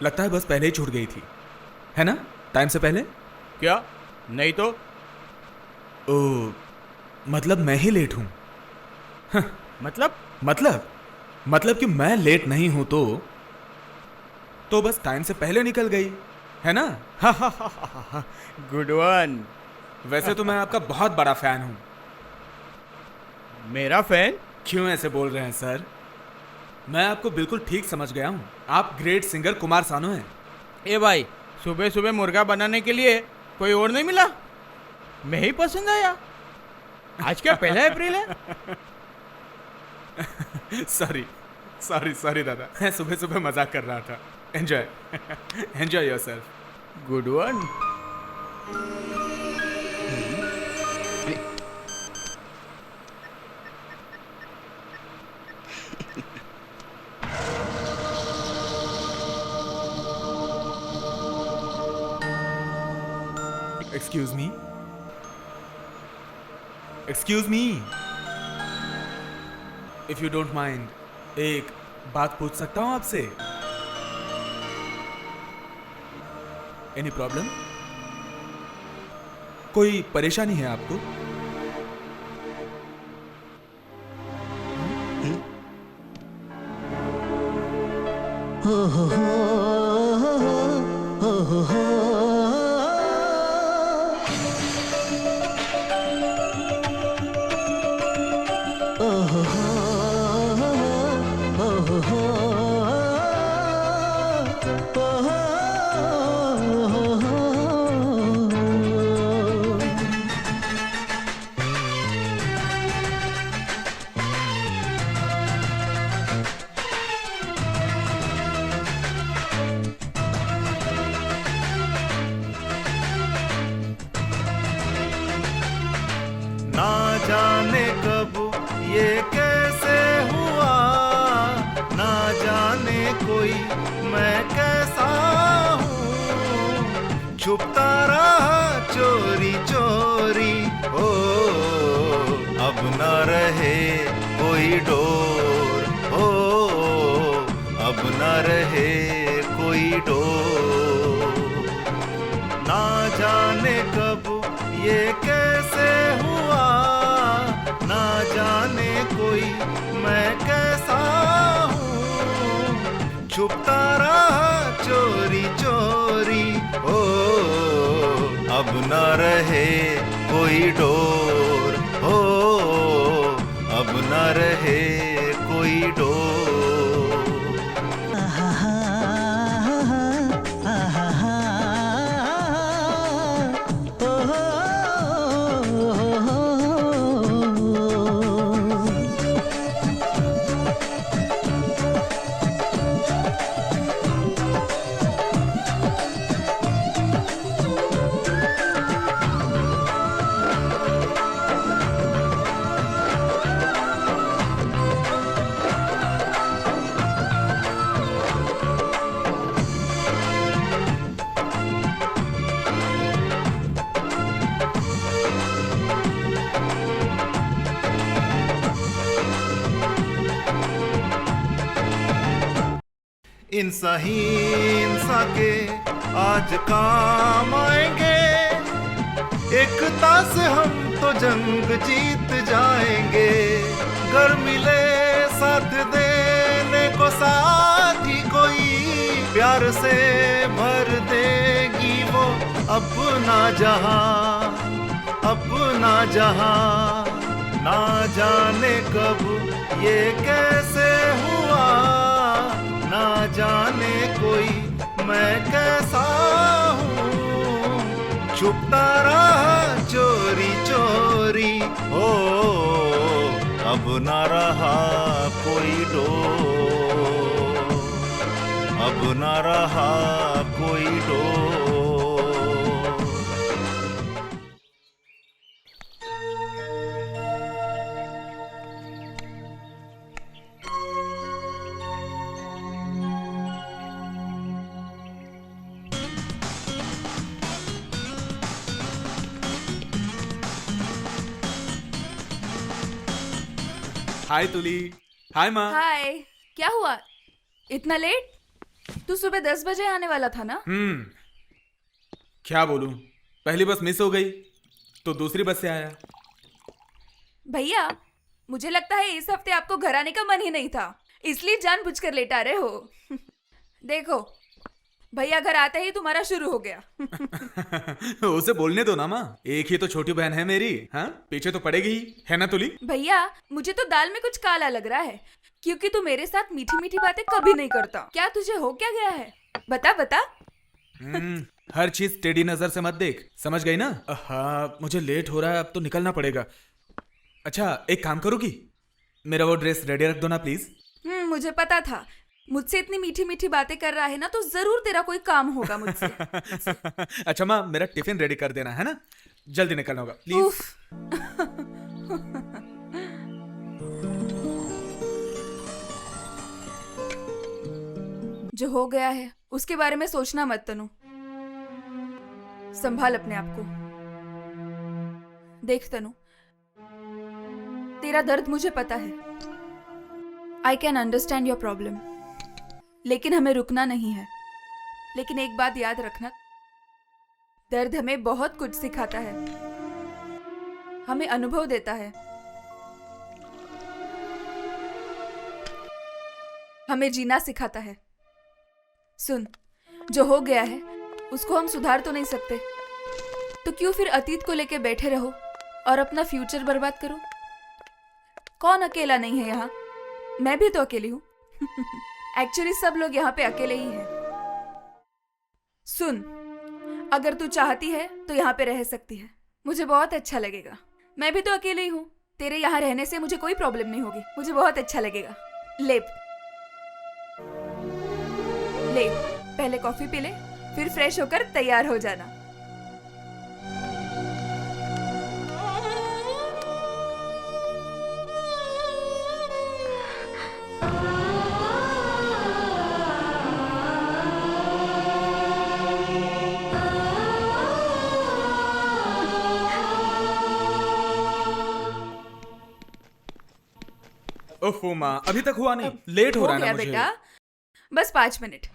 लगता है बस पहले ही छूट गई थी, है ना? टाइम से पहले। क्या? नहीं तो। ओ, मतलब मैं ही लेट हूँ। मतलब? मतलब कि मैं लेट नहीं हूँ तो बस टाइम से पहले निकल गई, है ना? Good one. वैसे तो मैं आपका बहुत बड़ा फैन हूँ। मेरा फैन? क्यों ऐसे बोल रहे हैं सर? मैं आपको बिल्कुल ठीक समझ गया हूँ। आप ग्रेट सिंगर कुमार सानू हैं। ए भाई, सुबह सुबह मुर्गा बनाने के लिए कोई और नहीं मिला? मैं ही पसंद आया। आज क्या 1 अप्रैल है? सॉरी सॉरी सॉरी दादा, मैं सुबह सुबह मजाक कर रहा था। Enjoy enjoy yourself. Good one. Excuse me, excuse me, if you don't mind, एक बात पूछ सकता हूं आपसे? Any problem? कोई परेशानी है आपको? ना जाने कब ये कैसे हुआ, ना जाने कोई मैं कैसा हूँ, छुपता रहा चोरी चोरी। ओ अब न रहे कोई डोर, ओ अब न रहे कोई डोर। ना जाने कब ये कैसे हुआ, ना जाने कोई मैं कैसा हूँ, छुपता रहा चोरी चोरी। ओ अब न रहे कोई डोर, ओ अब न रहे कोई डोर। इन सहींसा के आज काम आएंगे, एकता से हम तो जंग जीत जाएंगे। घर मिले साथ देने को साथी कोई, प्यार से भर देगी वो अपना जहां, अपना जहां। ना जाने कब ये कैसे हुआ, ना जाने कोई मैं कैसा हूँ, छुपता रहा चोरी चोरी। ओ अब न रहा कोई डोर, अब न रहा कोई डोर। हाय तुली, हाय माँ। हाय। क्या हुआ, इतना लेट? तू सुबह 10 बजे आने वाला था ना? क्या बोलूं, पहली बस मिस हो गई तो दूसरी बस से आया। भैया, मुझे लगता है इस हफ्ते आपको घर आने का मन ही नहीं था, इसलिए जानबूझकर लेट आ रहे हो। देखो, भैया घर आते ही तुम्हारा शुरू हो गया। उसे बोलने दो ना माँ, एक ही तो छोटी बहन है मेरी। हाँ, पीछे तो पड़ेगी ही, है ना तुली? भैया, मुझे तो दाल में कुछ काला लग रहा है, क्योंकि तू मेरे साथ मीठी मीठी बातें कभी नहीं करता। क्या तुझे हो क्या गया है? बता बता। हर चीज टेढ़ी नजर से मत देख, समझ गई ना? हाँ, मुझे लेट हो रहा है, अब तो निकलना पड़ेगा। अच्छा, एक काम करोगी, मेरा वो ड्रेस रेडी रख दो ना प्लीज। मुझे पता था, मुझसे इतनी मीठी मीठी बातें कर रहा है ना, तो जरूर तेरा कोई काम होगा मुझसे। अच्छा माँ, मेरा टिफिन रेडी कर देना, है ना? जल्दी निकलना होगा प्लीज। उफ। जो हो गया है उसके बारे में सोचना मत तनु, संभाल अपने आप को। देख तनु, तेरा दर्द मुझे पता है, I can understand your problem, लेकिन हमें रुकना नहीं है। लेकिन एक बात याद रखना, दर्द हमें बहुत कुछ सिखाता है, हमें अनुभव देता है, हमें जीना सिखाता है। सुन, जो हो गया है उसको हम सुधार तो नहीं सकते, तो क्यों फिर अतीत को लेके बैठे रहो और अपना फ्यूचर बर्बाद करो? कौन अकेला नहीं है यहाँ? मैं भी तो अकेली हूँ। एक्चुअली सब लोग यहाँ पे अकेले ही हैं। सुन, अगर तू चाहती है तो यहाँ पे रह सकती है, मुझे बहुत अच्छा लगेगा। मैं भी तो अकेले ही हूँ, तेरे यहाँ रहने से मुझे कोई प्रॉब्लम नहीं होगी, मुझे बहुत अच्छा लगेगा। ले ले, पहले कॉफी पी ले, फिर फ्रेश होकर तैयार हो जाना। ओफो माँ, अभी तक हुआ नहीं, लेट हो रहा है ना मुझे। बेटा, बस 5 मिनट।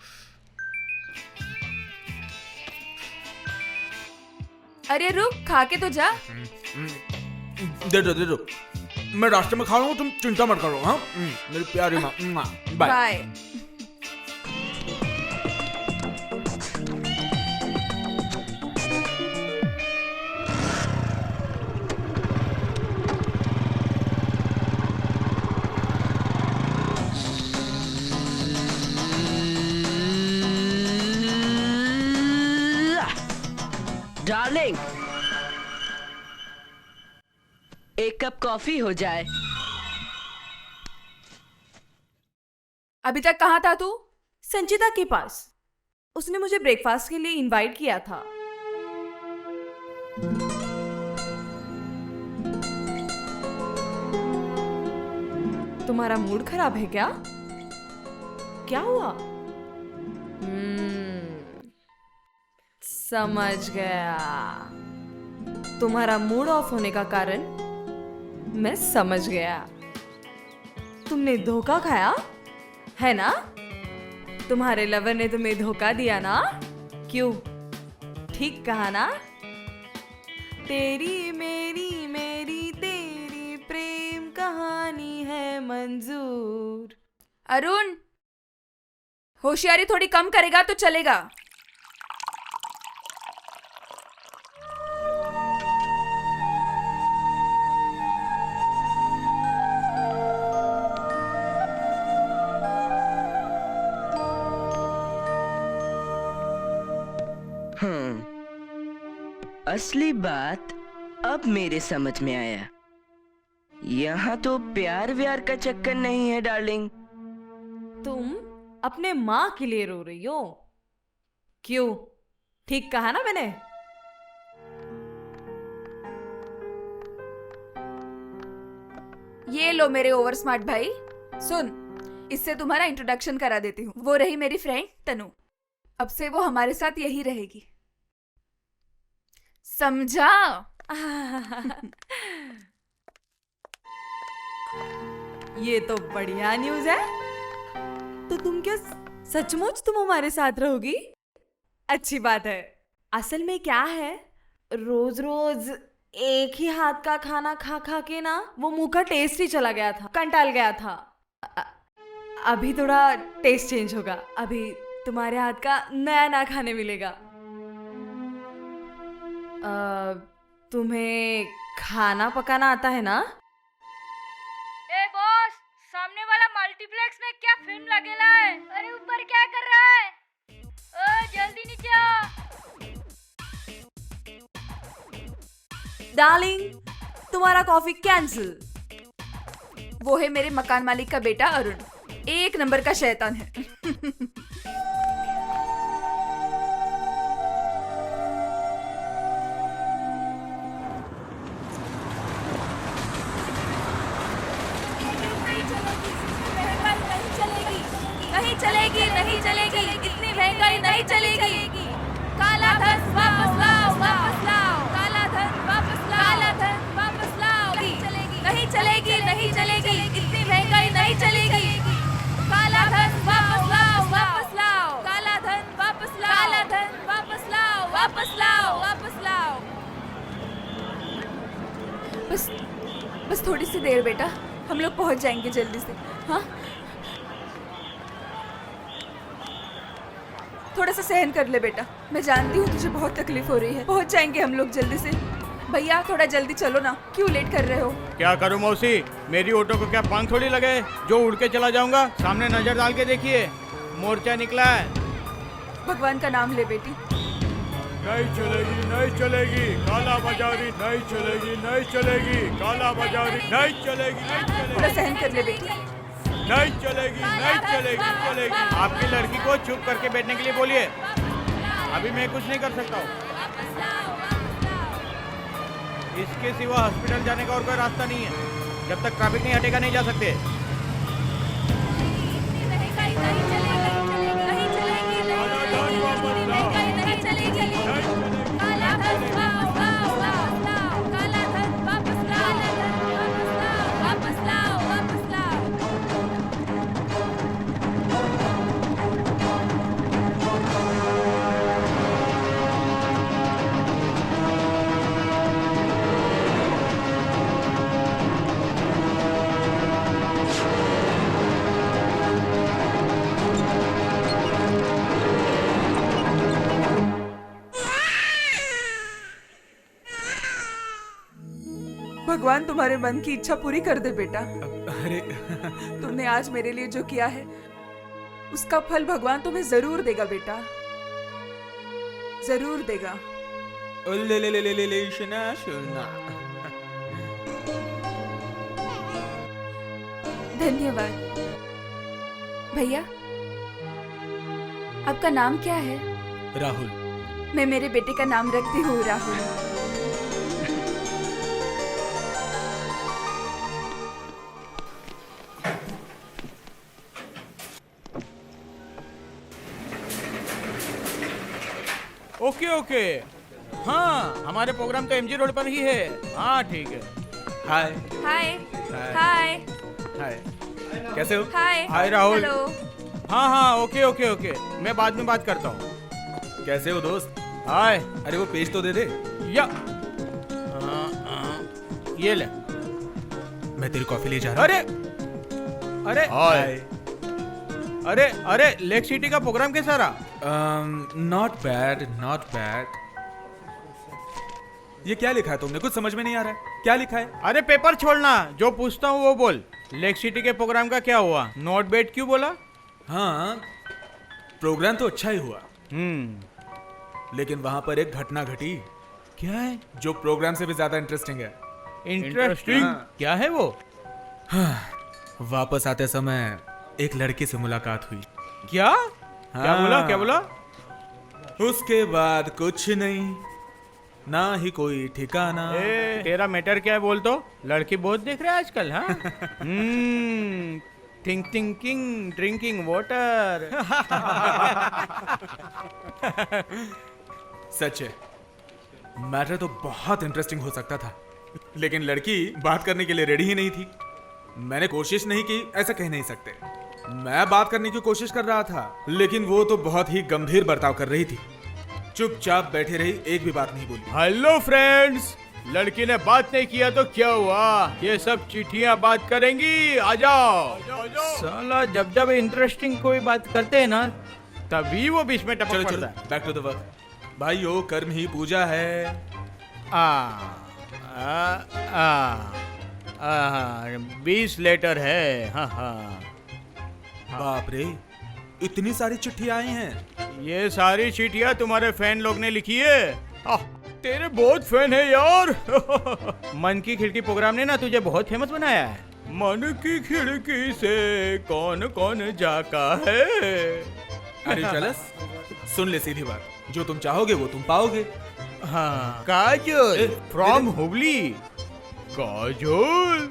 अरे रुक, खा के तो जा। दे दो, मैं रास्ते में खा रहा हूँ, तुम चिंता मत करो। हाँ, मेरी प्यारी माँ, बाय। बाय। डार्लिंग, एक कप कॉफी हो जाए। अभी तक कहाँ था तू? संचिता के पास। उसने मुझे ब्रेकफास्ट के लिए इनवाइट किया था। तुम्हारा मूड खराब है क्या? क्या हुआ? समझ गया। तुम्हारा मूड ऑफ होने का कारण मैं समझ गया। तुमने धोखा खाया है ना? तुम्हारे लवर ने तुम्हें धोखा दिया ना? क्यों? ठीक कहा ना? तेरी मेरी मेरी तेरी प्रेम कहानी है मंजूर। अरुण, होशियारी थोड़ी कम करेगा तो चलेगा। असली बात अब मेरे समझ में आया। यहाँ तो प्यार व्यार का चक्कर नहीं है डार्लिंग। तुम अपने माँ के लिए रो रही हो? क्यों? ठीक कहा ना मैंने? ये लो मेरे ओवर स्मार्ट भाई, सुन, इससे तुम्हारा इंट्रोडक्शन करा देती हूँ। वो रही मेरी फ्रेंड तनु, अब से वो हमारे साथ यही रहेगी, समझा? ये तो बढ़िया न्यूज़ है। तो तुम क्या सचमुच तुम हमारे साथ रहोगी? अच्छी बात है। असल में क्या है, रोज रोज एक ही हाथ का खाना खा खा के ना वो मुंह का टेस्ट ही चला गया था, कंटाल गया था। अभी थोड़ा टेस्ट चेंज होगा। अभी तुम्हारे हाथ का नया नया खाने मिलेगा। तुम्हें खाना पकाना आता है ना? ए बॉस, सामने वाला मल्टीप्लेक्स में क्या फिल्म लगेला है? अरे ऊपर क्या कर रहा है? ओ जल्दी नीचे आ। डार्लिंग, तुम्हारा कॉफी कैंसिल। वो है मेरे मकान मालिक का बेटा अरुण, एक नंबर का शैतान है। नहीं चलेगी, नहीं चलेगी, इतनी महंगाई नहीं चलेगी। काला धन वापस लाओ, वापस लाओ। काला धन वापस लाओ, काला धन वापस लाओ। नहीं चलेगी, नहीं चलेगी, नहीं चलेगी, इतनी महंगाई नहीं चलेगी। काला धन वापस लाओ, वापस लाओ। काला धन वापस लाओ, काला धन वापस लाओ, वापस लाओ, वापस लाओ। बस थोड़ी सी देर बेटा, हम लोग पहुंच जाएंगे जल्दी से। हाँ, थोड़ा सा सहन कर ले बेटा, मैं जानती हूँ तुझे बहुत तकलीफ हो रही है। पहुंच जाएंगे हम लोग जल्दी से। भैया थोड़ा जल्दी चलो ना, क्यों लेट कर रहे हो? क्या करूं मौसी, मेरी ऑटो को क्या पंख थोड़ी लगे जो उड़ के चला जाऊंगा। सामने नजर डाल के देखिए, मोर्चा निकला है। भगवान का नाम ले बेटी। नहीं चलेगी, नहीं चलेगी, काला बाजारी नहीं चलेगी, नहीं चलेगी, काला बाजारी नहीं चलेगी, नहीं चलेगी, थोड़ा सहन कर ले बेटी। नहीं चलेगी, नहीं चलेगी, चलेगी। आपकी लड़की को चुप करके बैठने के लिए बोलिए, अभी मैं कुछ नहीं कर सकता हूँ। इसके सिवा हॉस्पिटल जाने का और कोई रास्ता नहीं है। जब तक ट्रैफिक नहीं हटेगा नहीं जा सकते। महंगाई नहीं चलेगी, नहीं चलेगी, नहीं चलेगी। काला धन वापस लाओ, वापस लाओ। काला धन वापस लाओ, वापस लाओ, वापस लाओ। भगवान तुम्हारे मन की इच्छा पूरी कर दे बेटा। अरे तुमने आज मेरे लिए जो किया है उसका फल भगवान तुम्हें जरूर देगा बेटा, जरूर देगा। ले शना शना। धन्यवाद। भैया आपका नाम क्या है? राहुल। मैं मेरे बेटे का नाम रखती हूँ राहुल। ओके ओके, हाँ हमारे प्रोग्राम तो एमजी रोड पर ही है। हाँ ठीक है। हाय हाय हाय हाय, कैसे हो? हाय हाय राहुल। हेलो। हाँ हाँ ओके ओके ओके, मैं बाद में बात करता हूँ। कैसे हो दोस्त? हाय। अरे वो पेज तो दे दे। या ये ले। मैं तेरी कॉफी ले जा रहा हूँ। अरे अरे हाय। अरे अरे लेक सिटी का प्रोग्राम कैसा रहा? Not bad, not bad. ये क्या लिखा है तुमने? कुछ समझ में नहीं आ रहा है। क्या लिखा है? अरे पेपर छोड़ना, जो पूछता हूँ वो बोल। लेक सिटी के प्रोग्राम का क्या हुआ? नॉट बैड क्यों बोला? हाँ, प्रोग्राम तो अच्छा ही हुआ, लेकिन वहां पर एक घटना घटी क्या है? जो प्रोग्राम से भी ज्यादा इंटरेस्टिंग है। इंटरेस्टिंग? हाँ। क्या है वो? वापस आते समय एक लड़की से मुलाकात हुई। क्या? क्या हाँ। बोला, क्या बोला? उसके बाद कुछ नहीं, ना ही कोई ठिकाना। तेरा मैटर क्या है बोल तो? लड़की बहुत देख रहे हैं आजकल। हाँ थिंकिंग ड्रिंकिंग वाटर। सच है, मैटर तो बहुत इंटरेस्टिंग हो सकता था, लेकिन लड़की बात करने के लिए रेडी ही नहीं थी। मैंने कोशिश नहीं की, ऐसा कह नहीं सकते। मैं बात करने की कोशिश कर रहा था, लेकिन वो तो बहुत ही गंभीर बर्ताव कर रही थी। चुपचाप बैठे रही, एक भी बात नहीं बोली। हेलो फ्रेंड्स, लड़की ने बात नहीं किया तो क्या हुआ, ये सब चिट्ठियां बात करेंगी। आ जाओ। साला जब जब इंटरेस्टिंग कोई बात करते हैं ना, तभी वो बीच में टपक चलो पड़ता चलो, है। Back to the work. भाइयों, कर्म ही पूजा है। आ, आ, आ, आ, 20 लेटर है। हाँ हाँ, बाप रे, इतनी सारी चिट्ठियां आई हैं। ये सारी चिट्ठियां तुम्हारे फैन लोग ने लिखी है। तेरे बहुत फैन है यार। मन की खिड़की प्रोग्राम ने ना तुझे बहुत फेमस बनाया है। मन की खिड़की से कौन कौन जाका है। अरे जलस, सुन ले सीधी बात, जो तुम चाहोगे वो तुम पाओगे। हाँ, काजोल ए, फ्रॉम दे- हुबली। काजोल,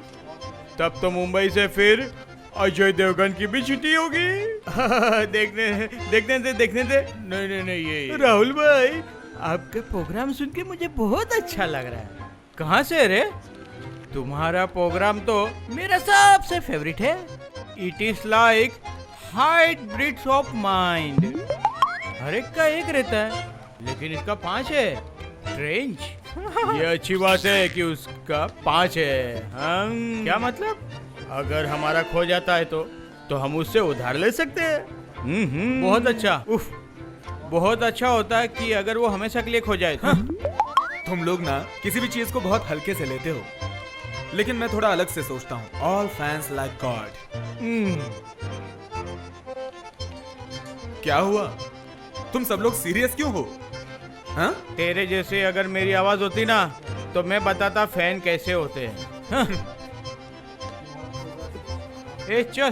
तब तो मुंबई से फिर अजय देवगन की भी छुट्टी होगी। देखने दे। नहीं ये राहुल भाई, आपका प्रोग्राम सुन के मुझे बहुत अच्छा लग रहा है। कहाँ से रे? तुम्हारा प्रोग्राम तो मेरा सबसे फेवरेट है। It is like hybrids of mind. हर एक का एक रहता है, लेकिन इसका 5 है। स्ट्रेंज। ये अच्छी बात है कि उसका 5 है। हम क्या मतलब? अगर हमारा खो जाता है तो हम उससे उधार ले सकते हैं। बहुत अच्छा। उफ, बहुत अच्छा होता है कि अगर वो हमेशा के लिए खो जाए तो। तुम लोग ना किसी भी चीज को बहुत हल्के से लेते हो, लेकिन मैं थोड़ा अलग से सोचता हूँ। All fans like God. क्या हुआ? तुम सब लोग सीरियस क्यों हो? हाँ? तेरे जैसे अगर मेरी आवाज होती ना, तो मैं बताता फैन कैसे होते हैं। हाँ। ए चल।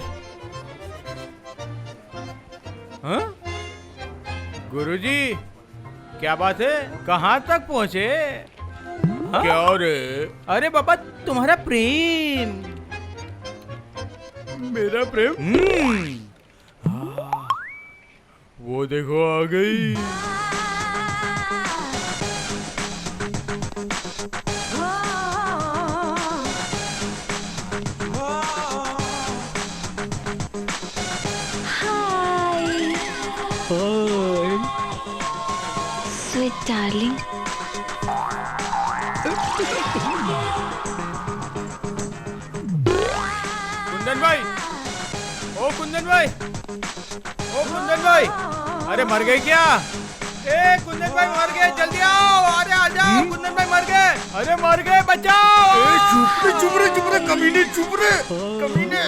हाँ? गुरुजी, क्या बात है? कहाँ तक पहुँचे? हाँ? क्या रे? अरे बाबा, तुम्हारा प्रेम। मेरा प्रेम? हाँ। वो देखो आ गई। Sweet darling. कुंदन भाई, ओ कुंदन भाई, ओ कुंदन भाई, अरे मर गए क्या? ए कुंदन भाई मर गए, जल्दी आओ। अरे आ जाओ, कुंदन भाई मर गए। अरे मर गए, बचाओ। चुप रे कमीने, चुप रे कमीने।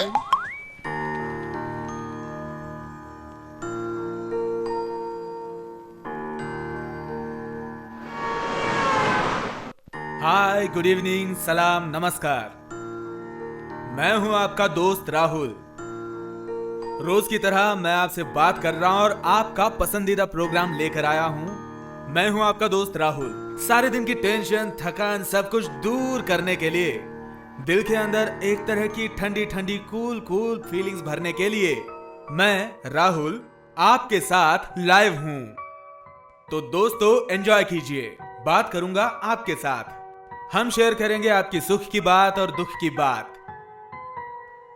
हाय, गुड इवनिंग, सलाम, नमस्कार। मैं हूं आपका दोस्त राहुल। रोज की तरह मैं आपसे बात कर रहा हूं और आपका पसंदीदा प्रोग्राम लेकर आया हूं। मैं हूं आपका दोस्त राहुल। सारे दिन की टेंशन, थकान, सब कुछ दूर करने के लिए, दिल के अंदर एक तरह की ठंडी ठंडी कूल कूल फीलिंग्स भरने के लिए मैं राहुल आपके साथ लाइव हूं। तो दोस्तों, एंजॉय कीजिए। बात करूंगा आपके साथ। हम शेयर करेंगे आपकी सुख की बात और दुख की बात,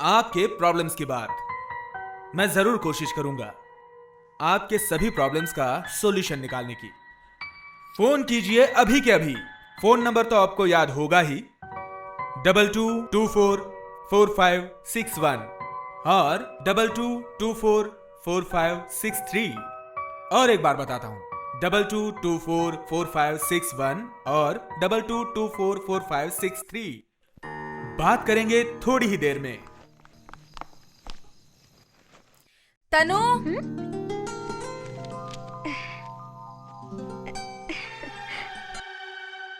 आपके प्रॉब्लम्स की बात। मैं जरूर कोशिश करूंगा आपके सभी प्रॉब्लम्स का सॉल्यूशन निकालने की। फोन कीजिए अभी के अभी। फोन नंबर तो आपको याद होगा ही, 22244561 और 22244563। और एक बार बताता हूं, 22244561 और 22244563। बात करेंगे थोड़ी ही देर में। तनु,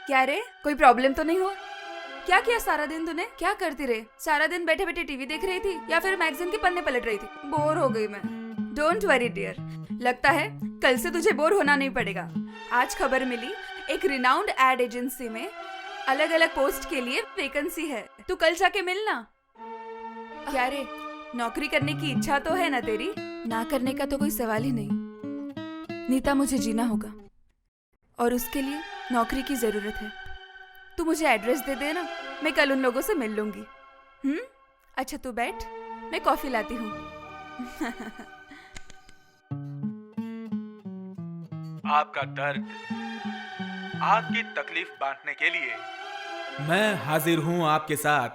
क्या रे, कोई प्रॉब्लम तो नहीं हुआ? क्या किया सारा दिन तूने? क्या करती रही? सारा दिन बैठे बैठे टीवी देख रही थी या फिर मैगजीन के पन्ने पलट रही थी? बोर हो गई मैं। डोंट वरी डियर, लगता है कल से तुझे बोर होना नहीं पड़ेगा। आज खबर मिली, एक रिनाउंड एड एजेंसी में अलग अलग पोस्ट के लिए वैकेंसी है। तू कल जाके मिलना। क्या रे, नौकरी करने की इच्छा तो है ना तेरी? ना करने का तो कोई सवाल ही नहीं। नीता, मुझे जीना होगा और उसके लिए नौकरी की जरूरत है। तू मुझे एड्रेस दे देना, मैं कल उन लोगों से मिल लूंगी। अच्छा तू बैठ, मैं कॉफी लाती हूँ। आपका दर्द, आपकी तकलीफ बांटने के लिए मैं हाजिर हूं आपके साथ,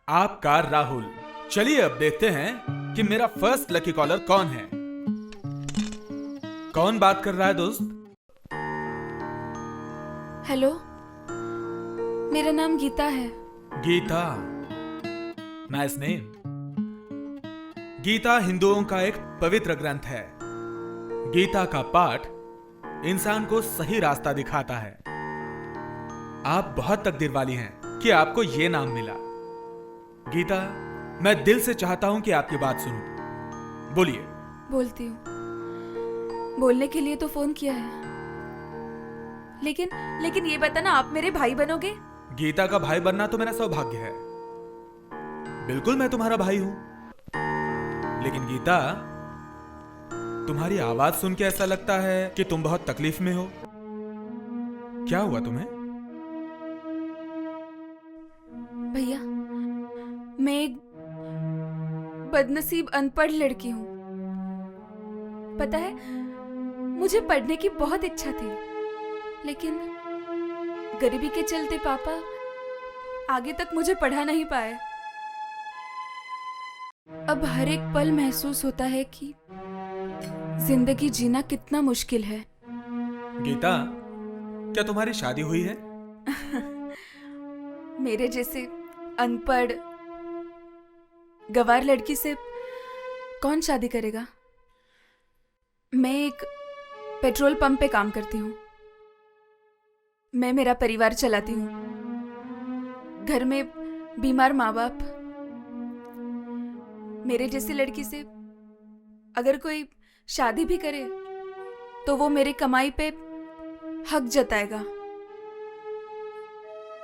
आपका राहुल। चलिए अब देखते हैं कि मेरा फर्स्ट लकी कॉलर कौन है। कौन बात कर रहा है दोस्त? हेलो, मेरा नाम गीता है। Gita, nice name. गीता हिंदुओं का एक पवित्र ग्रंथ है। गीता का पाठ इंसान को सही रास्ता दिखाता है। आप बहुत तकदीर वाली हैं कि आपको यह नाम मिला। गीता, मैं दिल से चाहता हूं कि आपकी बात सुनूं। बोलिए। बोलती हूँ। बोलने के लिए तो फोन किया है, लेकिन ये बताना, आप मेरे भाई बनोगे? गीता का भाई बनना तो मेरा सौभाग्य है। बिल्कुल मैं तुम्हारा भाई हूं। लेकिन गीता, तुम्हारी आवाज सुन के ऐसा लगता है कि तुम बहुत तकलीफ में हो। क्या हुआ तुम्हें? भैया, मैं एक बदनसीब अनपढ़ लड़की हूँ। पता है, मुझे पढ़ने की बहुत इच्छा थी, लेकिन गरीबी के चलते पापा आगे तक मुझे पढ़ा नहीं पाए। अब हर एक पल महसूस होता है कि जिंदगी जीना कितना मुश्किल है। गीता, क्या तुम्हारी शादी हुई है? मेरे जैसे अनपढ़ गवार लड़की से कौन शादी करेगा? मैं एक पेट्रोल पंप पे काम करती हूँ। मैं मेरा परिवार चलाती हूँ। घर में बीमार माँ बाप। मेरे जैसी लड़की से अगर कोई शादी भी करे तो वो मेरी कमाई पे हक जताएगा।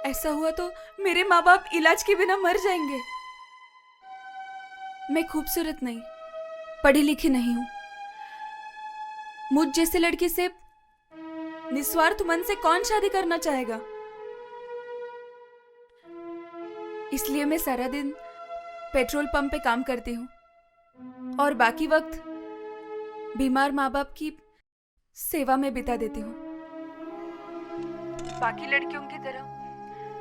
ऐसा हुआ तो मेरे माँ बाप इलाज के बिना मर जाएंगे। मैं खूबसूरत नहीं, पढ़ी लिखी नहीं हूं। मुझ जैसी लड़की से निस्वार्थ मन से कौन शादी करना चाहेगा? इसलिए मैं सारा दिन पेट्रोल पंप पे काम करती हूँ और बाकी वक्त बीमार माँ बाप की सेवा में बिता देती हूँ। बाकी लड़कियों की तरह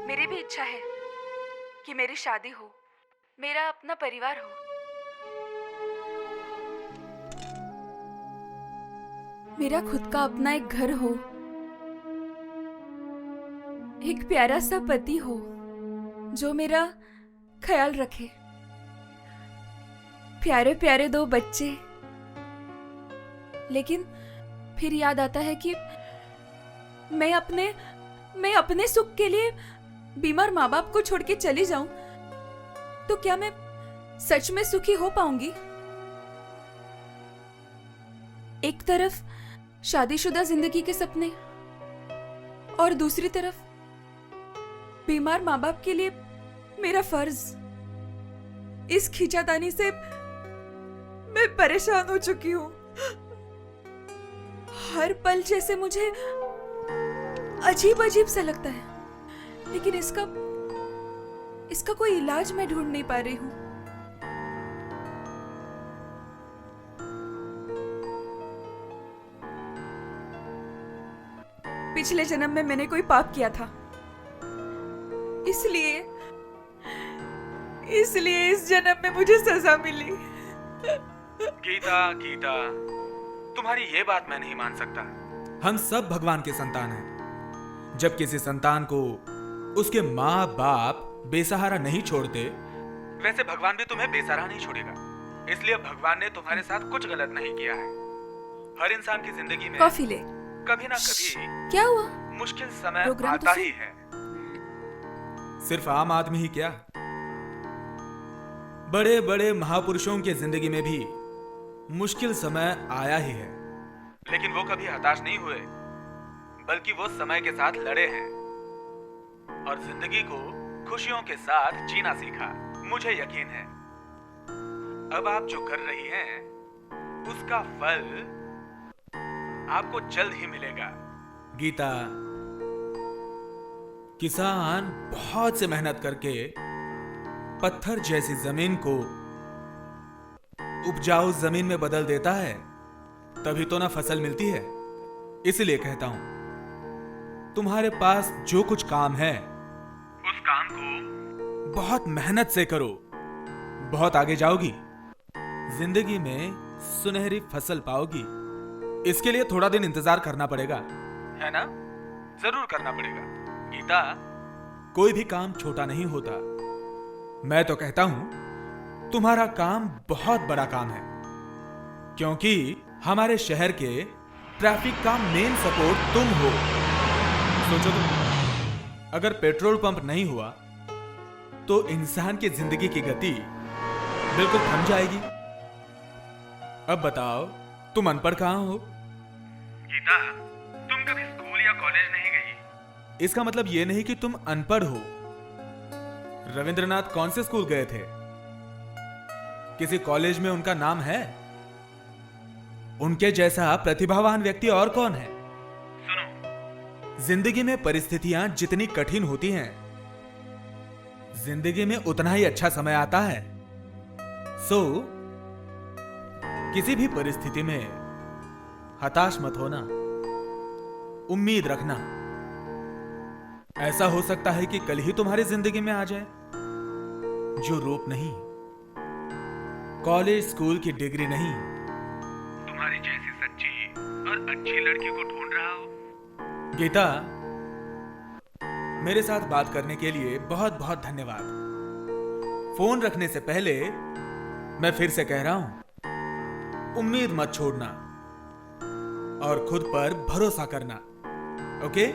मेरी भी इच्छा है कि मेरी शादी हो, मेरा अपना परिवार हो। मेरा खुद का अपना एक घर हो, एक प्यारा सा पति हो जो मेरा ख्याल रखे, प्यारे प्यारे 2 बच्चे। लेकिन फिर याद आता है कि मैं अपने सुख के लिए बीमार माँ बाप को छोड़ के चली जाऊं तो क्या मैं सच में सुखी हो पाऊंगी? एक तरफ शादीशुदा जिंदगी के सपने और दूसरी तरफ बीमार माँ बाप के लिए मेरा फर्ज। इस खींचातानी से मैं परेशान हो चुकी हूँ। हर पल जैसे मुझे अजीब अजीब सा लगता है, लेकिन इसका कोई इलाज मैं ढूंढ नहीं पा रही हूँ। पिछले जन्म में मैंने कोई पाप किया था, इसलिए इस जन्म में मुझे सजा मिली। गीता, तुम्हारी ये बात मैं नहीं मान सकता। हम सब भगवान के संतान हैं। जब किसी संतान को उसके माँ बाप बेसहारा नहीं छोड़ते, वैसे भगवान भी तुम्हें बेसहारा नहीं छोड़ेगा। इसलिए भगवान ने तुम्हारे साथ कुछ गलत नहीं किया है। हर इंसान की जिंदगी में कॉफी ले। कभी ना कभी क्या हुआ? मुश्किल समय प्रोग्राम तो आता ही है। सिर्फ आम आदमी ही क्या, बड़े बड़े महापुरुषों की जिंदगी में भी मुश्किल समय आया ही है, लेकिन वो कभी हताश नहीं हुए, बल्कि वो समय के साथ लड़े हैं और जिंदगी को खुशियों के साथ जीना सीखा। मुझे यकीन है अब आप जो कर रही हैं उसका फल आपको जल्द ही मिलेगा। गीता, किसान बहुत से मेहनत करके पत्थर जैसी जमीन को उपजाऊ जमीन में बदल देता है तभी तो ना फसल मिलती है। इसलिए कहता हूं, तुम्हारे पास जो कुछ काम है उस काम को बहुत मेहनत से करो, बहुत आगे जाओगी, जिंदगी में सुनहरी फसल पाओगी। इसके लिए थोड़ा दिन इंतजार करना पड़ेगा, है ना? जरूर करना पड़ेगा। गीता, कोई भी काम छोटा नहीं होता। मैं तो कहता हूं तुम्हारा काम बहुत बड़ा काम है, क्योंकि हमारे शहर के ट्रैफिक का मेन सपोर्ट तुम हो। सोचो तो, अगर पेट्रोल पंप नहीं हुआ तो इंसान की जिंदगी की गति बिल्कुल थम जाएगी। अब बताओ, तुम अनपढ़ कहां हो? गीता, तुम कभी स्कूल या कॉलेज नहीं गई। इसका मतलब यह नहीं कि तुम अनपढ़ हो। रविंद्रनाथ कौन से स्कूल गए थे? किसी कॉलेज में उनका नाम है? उनके जैसा प्रतिभावान व्यक्ति और कौन है? सुनो, जिंदगी में परिस्थितियां जितनी कठिन होती हैं, जिंदगी में उतना ही अच्छा समय आता है। सो किसी भी परिस्थिति में हताश मत होना, उम्मीद रखना। ऐसा हो सकता है कि कल ही तुम्हारी जिंदगी में आ जाए जो रूप नहीं, कॉलेज स्कूल की डिग्री नहीं, तुम्हारी जैसी सच्ची और अच्छी लड़की को ढूंढ रहा हो। गीता, मेरे साथ बात करने के लिए बहुत बहुत धन्यवाद। फोन रखने से पहले मैं फिर से कह रहा हूं, उम्मीद मत छोड़ना और खुद पर भरोसा करना। ओके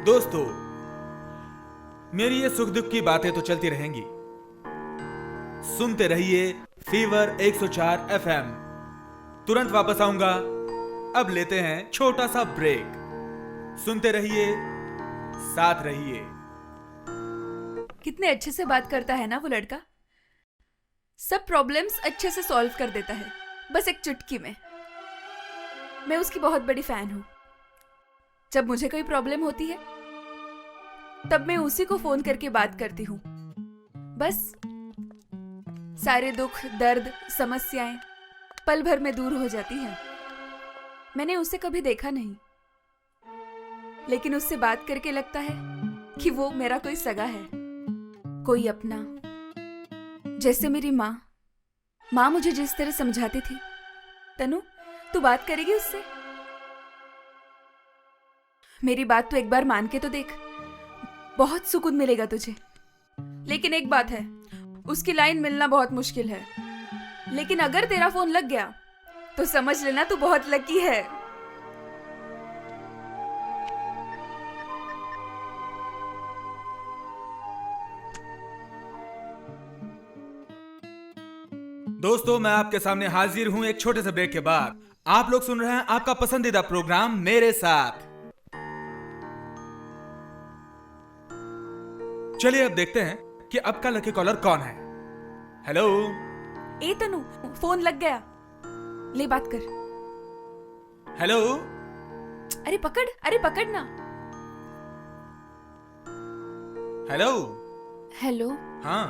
दोस्तों, मेरी ये सुख दुख की बातें तो चलती रहेंगी। सुनते रहिए फीवर 104 FM। तुरंत वापस आऊंगा। अब लेते हैं छोटा सा ब्रेक। सुनते रहिए, साथ रहिए। कितने अच्छे से बात करता है ना वो लड़का। सब प्रॉब्लम्स अच्छे से सॉल्व कर देता है, बस एक चुटकी में। मैं उसकी बहुत बड़ी फैन हूं। जब मुझे कोई प्रॉब्लम होती है तब मैं उसी को फोन करके बात करती हूं। बस सारे दुख, दर्द, समस्याएं पल भर में दूर हो जाती हैं। मैंने उसे कभी देखा नहीं, लेकिन उससे बात करके लगता है कि वो मेरा कोई सगा है, कोई अपना। जैसे मेरी माँ मुझे जिस तरह समझाती थी, तनु तू बात करेगी उससे? मेरी बात तो एक बार मान के तो देख, बहुत सुकून मिलेगा तुझे। लेकिन एक बात है, उसकी लाइन मिलना बहुत मुश्किल है। लेकिन अगर तेरा फोन लग गया तो समझ लेना तू बहुत लकी है। दोस्तों, मैं आपके सामने हाजिर हूं एक छोटे से ब्रेक के बाद। आप लोग सुन रहे हैं आपका पसंदीदा प्रोग्राम मेरे साथ। चलिए अब देखते हैं कि अब का लकी कॉलर कौन है। हेलो। ए तनु, फोन लग गया, ले बात कर। हेलो। अरे पकड़ ना। हेलो। हेलो। हाँ,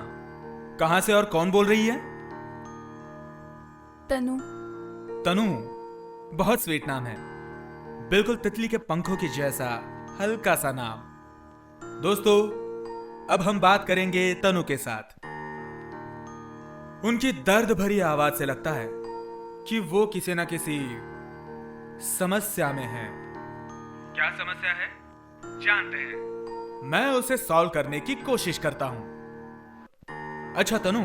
कहां से और कौन बोल रही है? तनु। तनु, बहुत स्वीट नाम है, बिल्कुल तितली के पंखों की जैसा हल्का सा नाम। दोस्तों, अब हम बात करेंगे तनु के साथ। उनकी दर्द भरी आवाज से लगता है कि वो किसी ना किसी समस्या में है। क्या समस्या है जानते हैं? मैं उसे सॉल्व करने की कोशिश करता हूं। अच्छा तनु,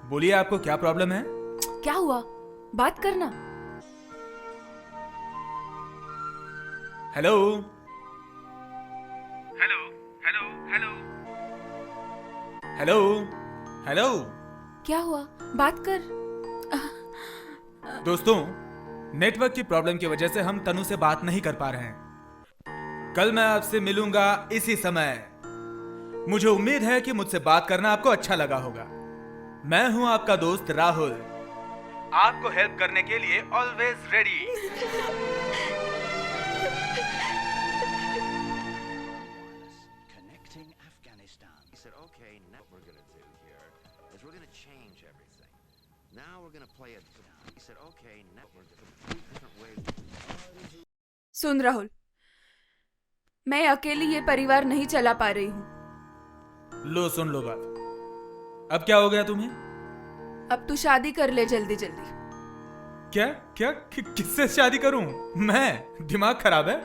बोलिए आपको क्या प्रॉब्लम है? क्या हुआ, बात करना। Hello. Hello hello hello hello hello. क्या हुआ, बात कर। दोस्तों, नेटवर्क की प्रॉब्लम की वजह से हम तनु से बात नहीं कर पा रहे हैं। कल मैं आपसे मिलूंगा इसी समय। मुझे उम्मीद है कि मुझसे बात करना आपको अच्छा लगा होगा। मैं हूं आपका दोस्त राहुल, आपको हेल्प करने के लिए always ready. Connecting Afghanistan. He said, okay, now what we're going to do here is we're going to change everything. Now we're going to play it. He said, okay, now we're going to different ways. सुन राहुल, मैं अकेली ये परिवार नहीं चला पा रही हूँ। लो सुन लो बात। अब क्या हो गया तुम्हें? अब तू शादी कर ले जल्दी जल्दी। क्या क्या किससे शादी करूं? मैं? दिमाग खराब है?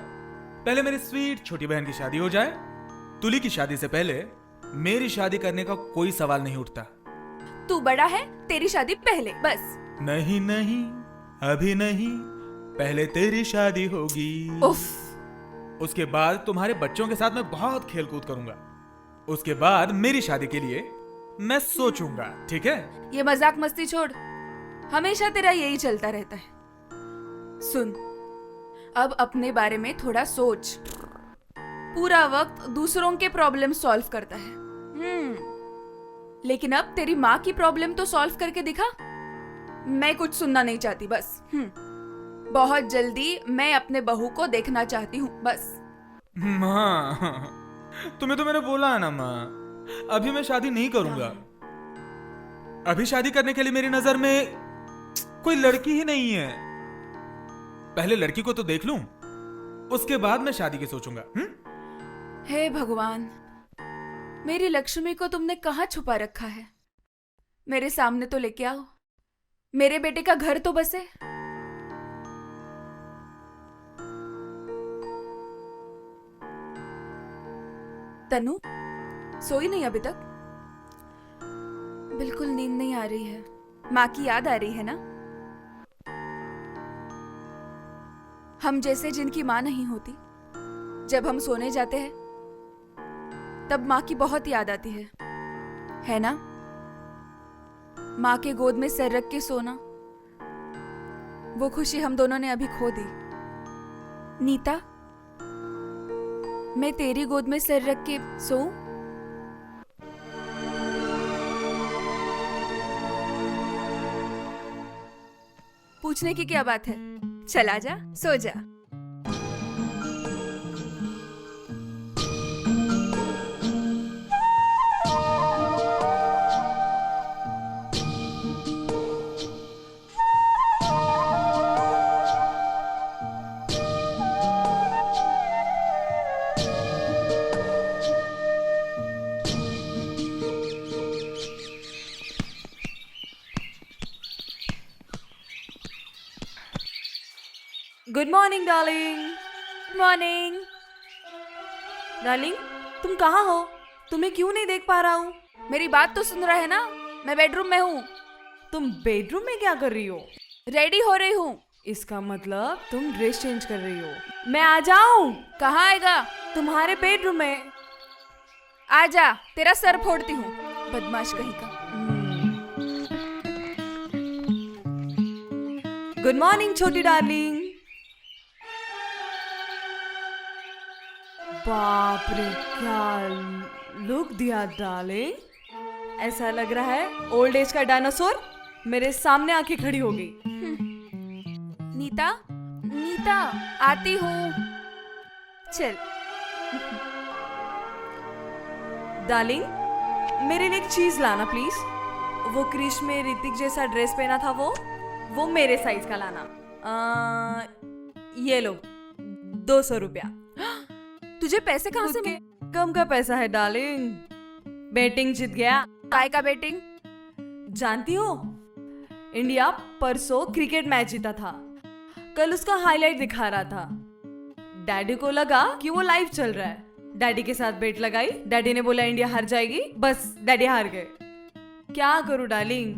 पहले मेरी स्वीट छोटी बहन की शादी हो जाए। तुली की शादी से पहले मेरी शादी करने का कोई सवाल नहीं उठता। तू बड़ा है, तेरी शादी पहले बस। नहीं नहीं, अभी नहीं, पहले तेरी शादी होगी। उफ। उसके बाद तुम्हारे बच्चों के साथ मैं बहुत खेल कूद करूंगा। उसके बाद मेरी शादी के लिए मैं सोचूंगा, ठीक है? ये मजाक मस्ती छोड़, हमेशा तेरा यही चलता रहता है। सुन, अब अपने बारे में थोड़ा सोच। पूरा वक्त दूसरों के प्रॉब्लम सॉल्व करता है। लेकिन अब तेरी माँ की प्रॉब्लम तो सॉल्व करके दिखा। मैं कुछ सुनना नहीं चाहती, बस। बहुत जल्दी मैं अपने बहू को देखना चाहती हूँ, बस। माँ, तुम्हें तो मैंने बोला है ना माँ, अभी मैं शादी नहीं करूंगा। अभी शादी करने के लिए मेरी नजर में कोई लड़की ही नहीं है। पहले लड़की को तो देख लूं, उसके बाद मैं शादी की सोचूंगा। हे भगवान, मेरी लक्ष्मी को तुमने कहाँ छुपा रखा है? मेरे सामने तो लेके आओ, मेरे बेटे का घर तो बसे। तनु, सोई नहीं अभी तक? बिल्कुल नींद नहीं आ रही है। माँ की याद आ रही है ना? हम जैसे जिनकी माँ नहीं होती, जब हम सोने जाते हैं तब माँ की बहुत याद आती है ना? माँ के गोद में सर रख के सोना, वो खुशी हम दोनों ने अभी खो दी। नीता, मैं तेरी गोद में सर रख के सोऊं? पूछने की क्या बात है? चला जा, सो जा। Good morning darling. Good morning. Darling, तुम कहाँ हो? तुम्हें क्यों नहीं देख पा रहा हूँ? मेरी बात तो सुन रहा है ना? मैं बेडरूम में हूँ। तुम बेडरूम में क्या कर रही हो? रेडी हो रही हूँ। इसका मतलब तुम ड्रेस चेंज कर रही हो। मैं आ जाऊं? कहाँ आएगा? तुम्हारे बेडरूम में। आ जा, तेरा सर फोड़ती हूँ, बदमाश कहीं का। गुड मॉर्निंग छोटी डार्लिंग। बाप रे, क्या लुक दिया डार्लिंग। ऐसा लग रहा है ओल्ड एज का डायनासोर मेरे सामने आके खड़ी हो गई। नीता, नीता, आती हूँ। चल। डार्लिंग, मेरे लिए एक चीज लाना प्लीज। वो क्रिश में ऋतिक जैसा ड्रेस पहना था, वो मेरे साइज का लाना। ये लो 200 रुपया। तुझे पैसे कहाँ से मिले? कम का पैसा है डार्लिंग। बैटिंग जीत गया। काय का बैटिंग? जानती हो, इंडिया परसों क्रिकेट मैच जीता था। कल उसका हाईलाइट दिखा रहा था। डैडी को लगा कि वो लाइव चल रहा है। डैडी के साथ बेट लगाई। डैडी ने बोला इंडिया हार जाएगी, बस डैडी हार गए। क्या करूं डार्लिंग,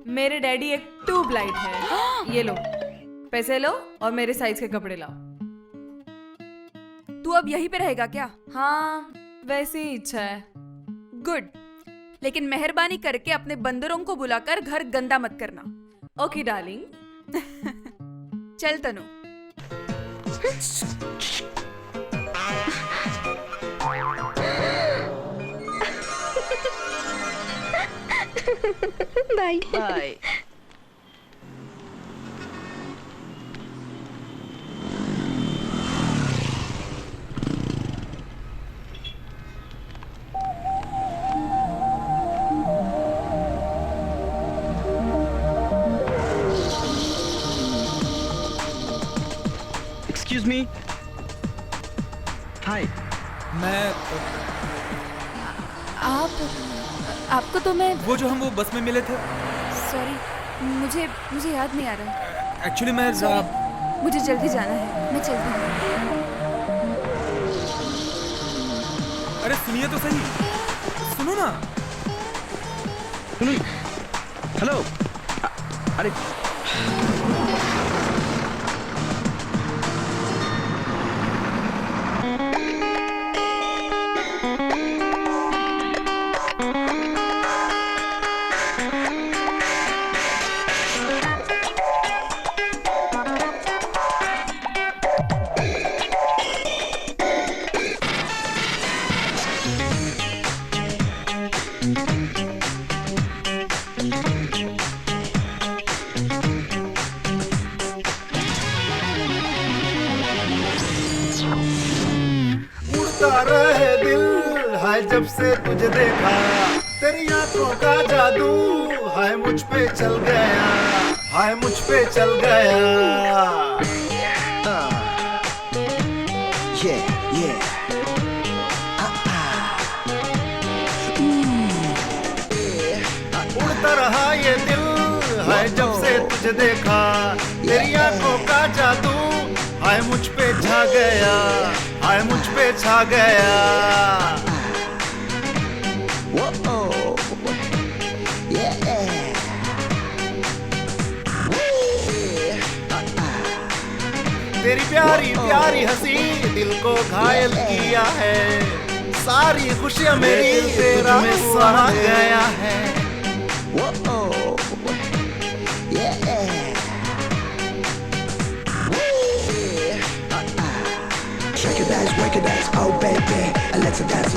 मेरे डैडी एक ट्यूबलाइट है। ये लो पैसे लो और मेरे साइज के कपड़े लाओ। तू अब यहीं पे रहेगा क्या? हाँ, वैसे ही इच्छा है। गुड, लेकिन मेहरबानी करके अपने बंदरों को बुलाकर घर गंदा मत करना। Okay darling. चल तनु। Bye bye. हाय। मैं आपको तो मैं वो जो हम वो बस में मिले थे, सॉरी, मुझे याद नहीं आ रहा है। एक्चुअली मैं मुझे जल्दी जाना है, मैं चलती हूँ। अरे सुनिए तो सही, सुनो ना। सुनो। हेलो। अरे उड़ता रहे दिल है जब से तुझे देखा, तेरी आंखों का जादू है मुझ पे चल गया, है मुझ पे चल गया। उड़ता रहा ये दिल है जब से तुझे देखा, तेरी आंखों का जादू है मुझ पे छा गया, है मुझ पे छा गया। तेरी प्यारी प्यारी हंसी दिल को घायल किया है, सारी खुशियां मेरी तेरा में समा गया है। Shake your dance, work your dance, oh baby. Let's dance,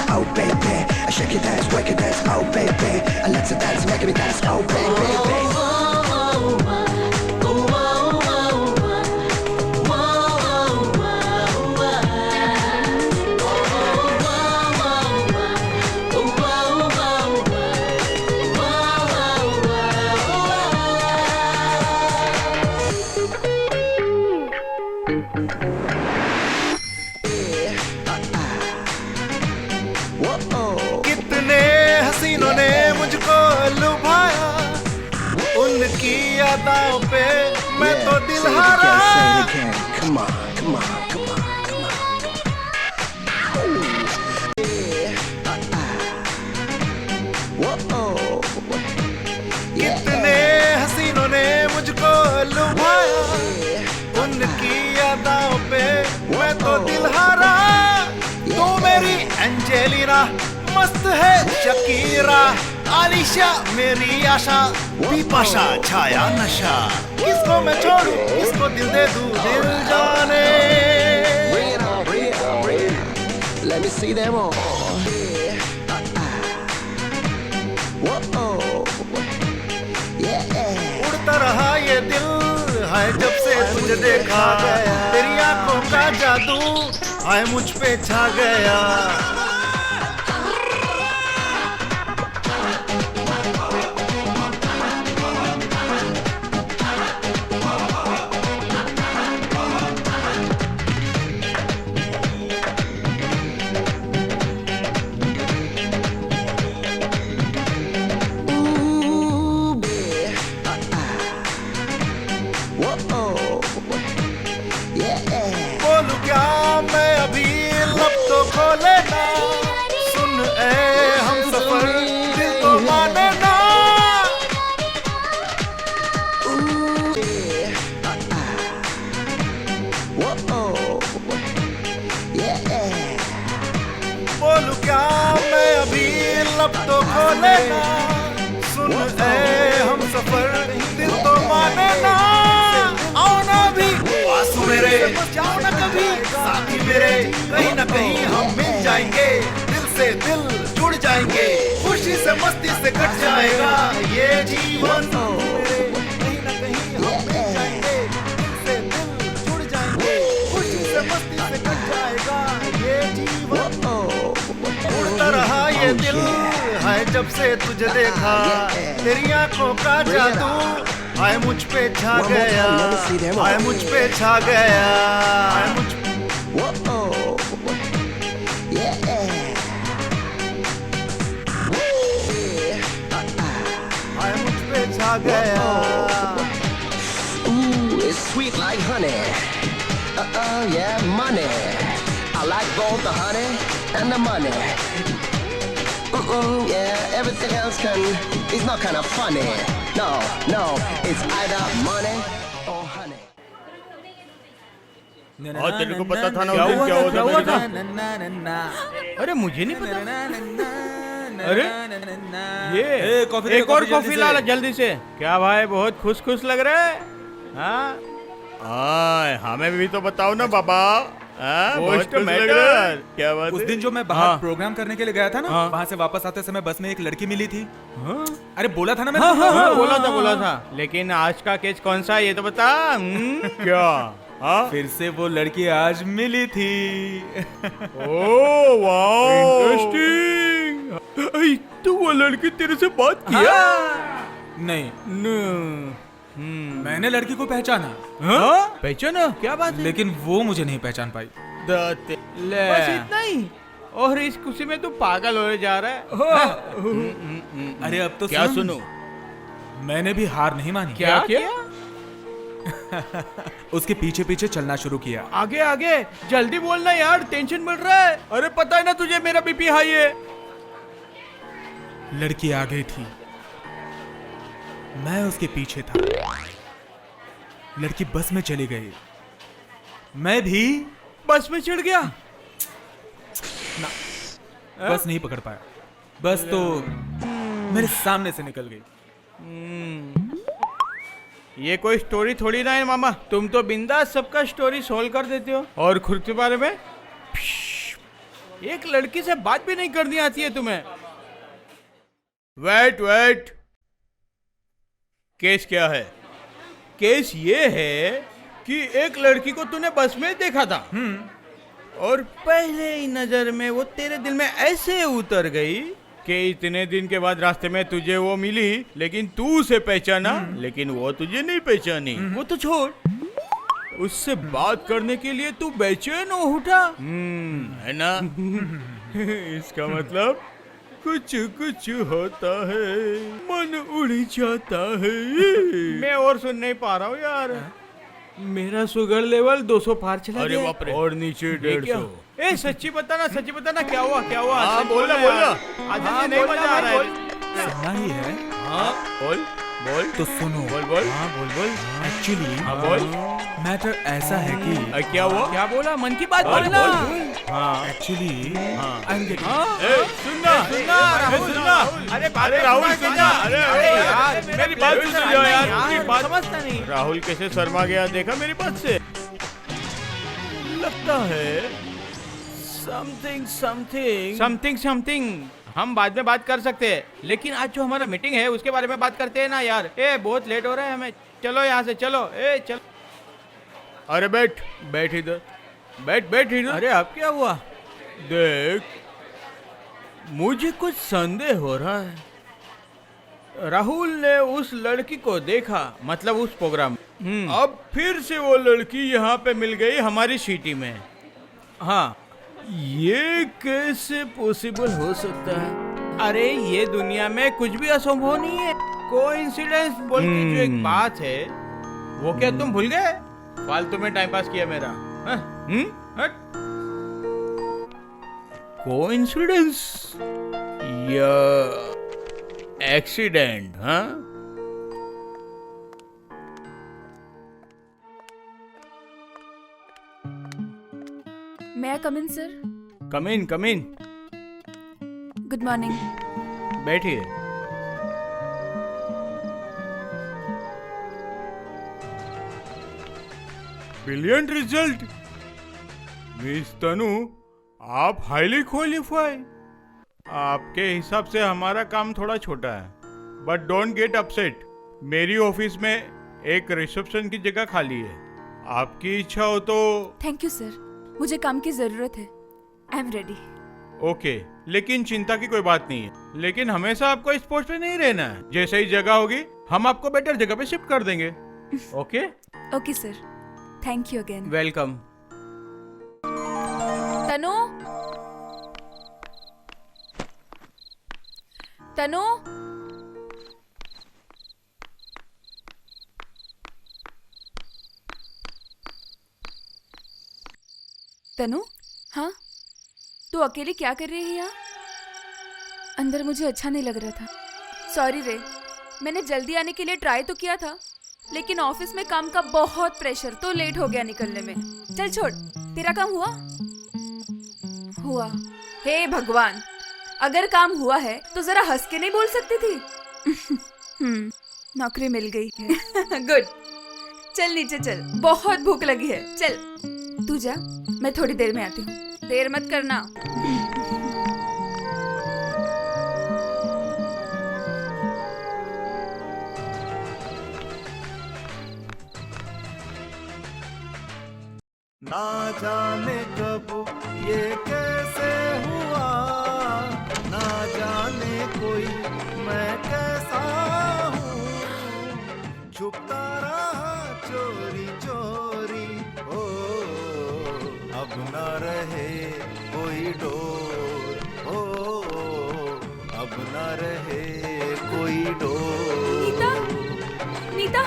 oh baby. Shake your dance, work your dance, oh baby. Let's dance, make me dance, oh baby. कितने हसीनों ने मुझको लुभाया, उनकी यादों पे मैं तो दिल हारा। Come on, come on, come on, come on. कितने हसीनों ने मुझको लुभाया, उनकी यादों पे मैं तो दिल हारा। तू मेरी एंजेलिना, मस्त है शकीरा, आलिशा मेरी आशा, बिपाशा छाया नशा। किसको मैं छोड़ूं, किसको दिल दे दूं, दिल जाने। Bring it on, bring it on, bring it on. Let me see them all. उड़ता रहा ये दिल है जब से तुझे देखा, तेरी आंखों का जादू है मुझ पे छा गया। बोलूं क्या मैं अभी, लब तो खोले ना, सुन ए हम सफर दिल तो माने ना। बोलूं क्या मैं अभी, लब तो खोले ना, सुन ए हम सफर दिल तो माने ना। आओ ना भी आंसू मेरे, जाओ ना कभी साथी मेरे, कहीं ना कहीं हम मिल जाएंगे, दिल से दिल जुड़ जाएंगे, खुशी से मस्ती से कट जाएगा ये जीवन। कहीं ना कहीं हम मिल जाएंगे, दिल से दिल जुड़ जाएंगे, खुशी से मस्ती से कट जाएगा ये जीवन। उड़ता रहा ये दिल है जब से तुझे देखा, तेरी आंखों का जादू आए मुझ पे छा One more time, गया, let me see them. आए मुझ पे छा गया, आए मुझ Whoa. Yeah. आए मुझ पे छा गया. Ooh, it's sweet like honey. Yeah, money. I like both the honey and the money. Yeah, everything else is not kind of funny. No, it's either money or honey. और तेरे को पता था ना उस दिन क्या हुआ था मेरे साथ? अरे मुझे नहीं पता। अरे ये कॉफी एक और कॉफी ला ला जल्दी से। क्या भाई बहुत खुश खुश लग रहा है? हाँ हमें भी तो बताओ ना बाबा। बहुत खुश लग रहा है। क्या बात उस है? दिन जो मैं बाहर प्रोग्राम करने के लिए गया था ना, वहाँ से वापस आते समय बस में एक लड़की मिली थी। अरे बोला था ना मैंने। हाँ, बोला था। लेकिन आज का केस कौन सा है ये तो बता। क्या? फिर से वो लड़की आज मिली थी। ओह वाह इंटरेस्टिंग। तो वो लड़की तेरे से बात किया? नहीं मैंने लड़की को पहचाना। पहचाना? क्या बात है? लेकिन वो मुझे नहीं पहचान पाई। बस इतना ही? और इस खुशी में तू पागल होने जा रहा है? अरे अब तो क्या सुनो? मैंने भी हार नहीं मानी। क्या? उसके पीछे पीछे चलना शुरू किया। आगे जल्दी बोलना यार, टेंशन मिल रहा है। अरे पता है ना तुझे मेरा बीपी हाई है। लड़की आ गई थी, मैं उसके पीछे था। लड़की बस में चली गई, मैं भी बस में चढ़ गया। बस नहीं पकड़ पाया। बस तो मेरे सामने से निकल गई। ये कोई स्टोरी थोड़ी ना है मामा। तुम तो बिंदास सबका स्टोरी सोल्व कर देते हो। और खुद के बारे में एक लड़की से बात भी नहीं करनी आती है तुम्हें। वेट केस क्या है? केस ये है कि एक लड़की को तूने बस में देखा था और पहले ही नजर में वो तेरे दिल में ऐसे उतर गई कि इतने दिन के बाद रास्ते में तुझे वो मिली, लेकिन तू उसे पहचाना लेकिन वो तुझे नहीं पहचानी। वो तो छोड़, उससे बात करने के लिए तू बेचैन हो उठा है ना? इसका मतलब कुछ होता है, मन उड़ जाता है। मैं और सुन नहीं पा रहा हूँ यार। मेरा शुगर लेवल 200 पार चला गया। बाप रे। और नीचे 150। ए सच्ची बताना क्या हुआ? हाँ बोलना। आज नहीं मजा आ रहा है। सुनना ही है। हाँ बोल तो सुनो। बोल। एक्चुअली बोल। मैटर ऐसा है कि क्या हुआ? क्या बोला? मन की बात बोलना। एक्चुअली सुनना। अरे राहुल सुनना। अरे यार मेरी बात सुन लो यार। मेरी बात समझता नहीं। राहुल कैसे शर्मा गया देखा मेरी बात से? लगता है समथिंग हम बाद में बात कर सकते हैं, लेकिन आज जो हमारा मीटिंग है उसके बारे में बात करते हैं ना यार। बहुत लेट हो रहा है हमें। चलो यहाँ से चलो। चलो। अरे बैठ इधर। बैठ इधर। अरे अब क्या हुआ? देख मुझे कुछ संदेह हो रहा है। राहुल ने उस लड़की को देखा, मतलब उस प्रोग्राम। अब फिर से वो लड़की यहाँ पे मिल गई हमारी सिटी में। हाँ ये कैसे पॉसिबल हो सकता है? अरे ये दुनिया में कुछ भी असंभव नहीं है। कोइंसिडेंस बोल के जो एक बात है वो क्या तुम भूल गए? फालतू में टाइम पास किया मेरा। कोइंसिडेंस या एक्सीडेंट? हाँ may I come in sir? Come in. Good morning. बैठिए। ब्रिलियंट रिजल्ट मिस तनु, आप हाईली क्वालिफाई। आपके हिसाब से हमारा काम थोड़ा छोटा है, बट डोंट गेट अपसेट। मेरी ऑफिस में एक रिसेप्शन की जगह खाली है, आपकी इच्छा हो तो। थैंक यू सर, मुझे काम की जरूरत है। I am ready. ओके, लेकिन चिंता की कोई बात नहीं है। लेकिन हमेशा आपको इस पोस्ट पे नहीं रहना है। जैसे ही जगह होगी हम आपको बेटर जगह पे शिफ्ट कर देंगे। Okay, okay sir, thank you again. Welcome. Tanu, Tanu, Tanu, हाँ, तू अकेली क्या कर रही है यहाँ? अंदर मुझे अच्छा नहीं लग रहा था। सॉरी रे, मैंने जल्दी आने के लिए ट्राई तो किया था, लेकिन ऑफिस में काम का बहुत प्रेशर, तो लेट हो गया निकलने में। चल छोड़, तेरा काम हुआ? हुआ? हे भगवान, अगर काम हुआ है तो जरा हंस के नहीं बोल सकती थी? नौकरी मिल गई है। गुड। चल नीचे चल, बहुत भूख लगी है। चल तू जा, मैं थोड़ी देर में आती हूँ। देर मत करना। ना जाने कब ये कैसे हुआ, ना जाने कोई मैं कैसा हूँ, छुपता रहा चोरी चोरी। ओ अब न रहे कोई डोर, ओ अब न रहे कोई डोर। नीता, नीता,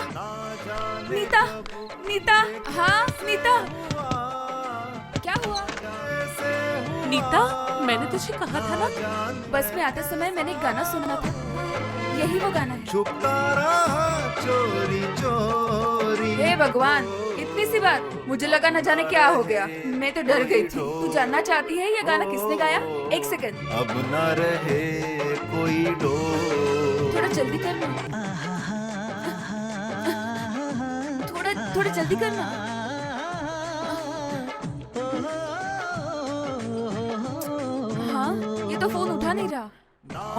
नीता, हाँ नीता, क्या हुआ? नीता, मैंने तुझे कहा था ना। बस में आते समय मैंने गाना सुना था, यही वो गाना है। छुपता रहा चोरी चोरी। हे भगवान, इतनी सी बात, मुझे लगा न जाने क्या हो गया। मैं तो डर गई थी। तू जानना चाहती है ये गाना किसने गाया? एक सेकंड। अब न रहे कोई डोर। थोड़ा जल्दी करना, थोड़ा जल्दी करना। हाँ, ये तो फोन उठा नहीं रहा।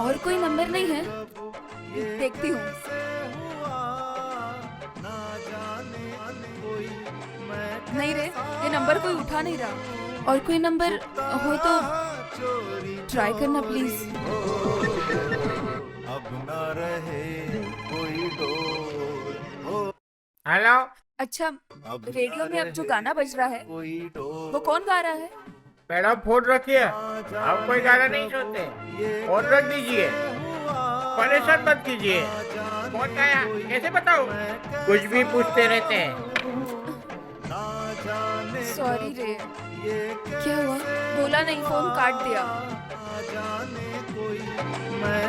और कोई नंबर नहीं है? देखती हूँ। नहीं रे, ये नंबर कोई उठा नहीं रहा। और कोई नंबर हो तो ट्राई करना प्लीज। अब न रहे कोई डोर। हेलो। अच्छा, रेडियो में अब जो गाना बज रहा है वो कौन गा रहा है? मैडम फोन रखिए, आप कोई गाना नहीं सुनते, फोन रख दीजिए, परेशान मत कीजिए। कौन गाया कैसे बताऊं? कुछ भी पूछते रहते हैं। सॉरी रे, क्या हुआ? बोला नहीं, फोन काट दिया। मैं